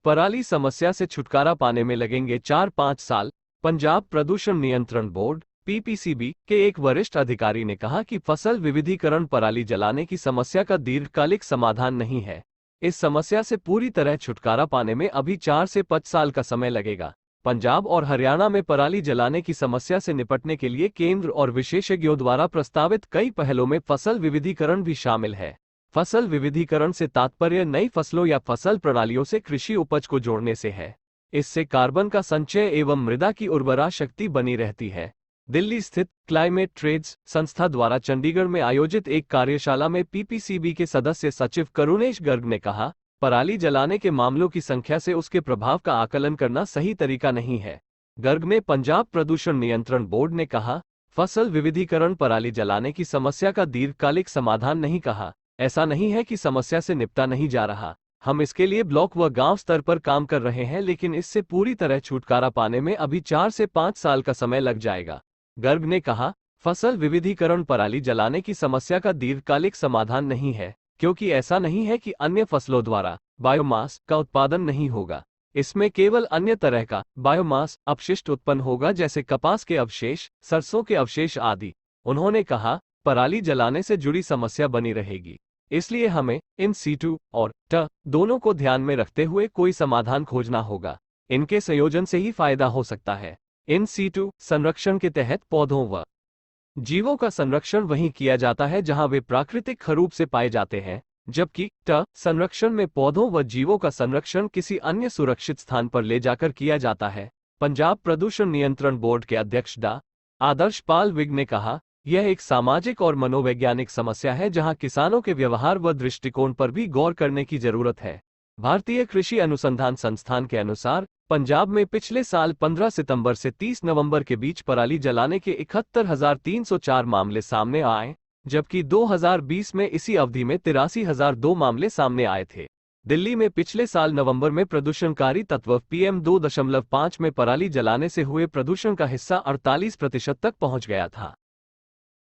पराली समस्या से छुटकारा पाने में लगेंगे 4-5 साल। पंजाब प्रदूषण नियंत्रण बोर्ड (पीपीसीबी) के एक वरिष्ठ अधिकारी ने कहा कि फसल विविधीकरण पराली जलाने की समस्या का दीर्घकालिक समाधान नहीं है। इस समस्या से पूरी तरह छुटकारा पाने में अभी 4 से 5 साल का समय लगेगा। पंजाब और हरियाणा में पराली जलाने की समस्या से निपटने के लिए केंद्र और विशेषज्ञों द्वारा प्रस्तावित कई पहलों में फसल विविधीकरण भी शामिल है। फसल विविधीकरण से तात्पर्य नई फसलों या फसल प्रणालियों से कृषि उपज को जोड़ने से है। इससे कार्बन का संचय एवं मृदा की उर्वरा शक्ति बनी रहती है। दिल्ली स्थित क्लाइमेट ट्रेड्स संस्था द्वारा चंडीगढ़ में आयोजित एक कार्यशाला में पीपीसीबी के सदस्य सचिव करुणेश गर्ग ने कहा, पराली जलाने के मामलों की संख्या से उसके प्रभाव का आकलन करना सही तरीका नहीं है। गर्ग ने पंजाब प्रदूषण नियंत्रण बोर्ड ने कहा, फसल विविधीकरण पराली जलाने की समस्या का दीर्घकालिक समाधान नहीं कहा। ऐसा नहीं है कि समस्या से निपटा नहीं जा रहा। हम इसके लिए ब्लॉक व गांव स्तर पर काम कर रहे हैं, लेकिन इससे पूरी तरह छुटकारा पाने में अभी 4 से 5 साल का समय लग जाएगा। गर्ग ने कहा, फसल विविधीकरण पराली जलाने की समस्या का दीर्घकालिक समाधान नहीं है, क्योंकि ऐसा नहीं है कि अन्य फसलों द्वारा बायोमास का उत्पादन नहीं होगा। इसमें केवल अन्य तरह का बायोमास अपशिष्ट उत्पन्न होगा, जैसे कपास के अवशेष, सरसों के अवशेष आदि। उन्होंने कहा, पराली जलाने से जुड़ी समस्या बनी रहेगी, इसलिए हमें इन सीटू और ट दोनों को ध्यान में रखते हुए कोई समाधान खोजना होगा। इनके संयोजन से ही फायदा हो सकता है। इन सीटू संरक्षण के तहत पौधों व जीवों का संरक्षण वहीं किया जाता है जहां वे प्राकृतिक रूप से पाए जाते हैं, जबकि ट संरक्षण में पौधों व जीवों का संरक्षण किसी अन्य सुरक्षित स्थान पर ले जाकर किया जाता है। पंजाब प्रदूषण नियंत्रण बोर्ड के अध्यक्ष डा. आदर्श पाल विग ने कहा, यह एक सामाजिक और मनोवैज्ञानिक समस्या है जहां किसानों के व्यवहार व दृष्टिकोण पर भी गौर करने की जरूरत है। भारतीय कृषि अनुसंधान संस्थान के अनुसार पंजाब में पिछले साल 15 सितंबर से 30 नवंबर के बीच पराली जलाने के 71,304 मामले सामने आए, जबकि 2020 में इसी अवधि में 83,002 मामले सामने आए थे। दिल्ली में पिछले साल नवंबर में प्रदूषणकारी तत्व PM 2.5 में पराली जलाने से हुए प्रदूषण का हिस्सा 48% तक पहुंच गया था।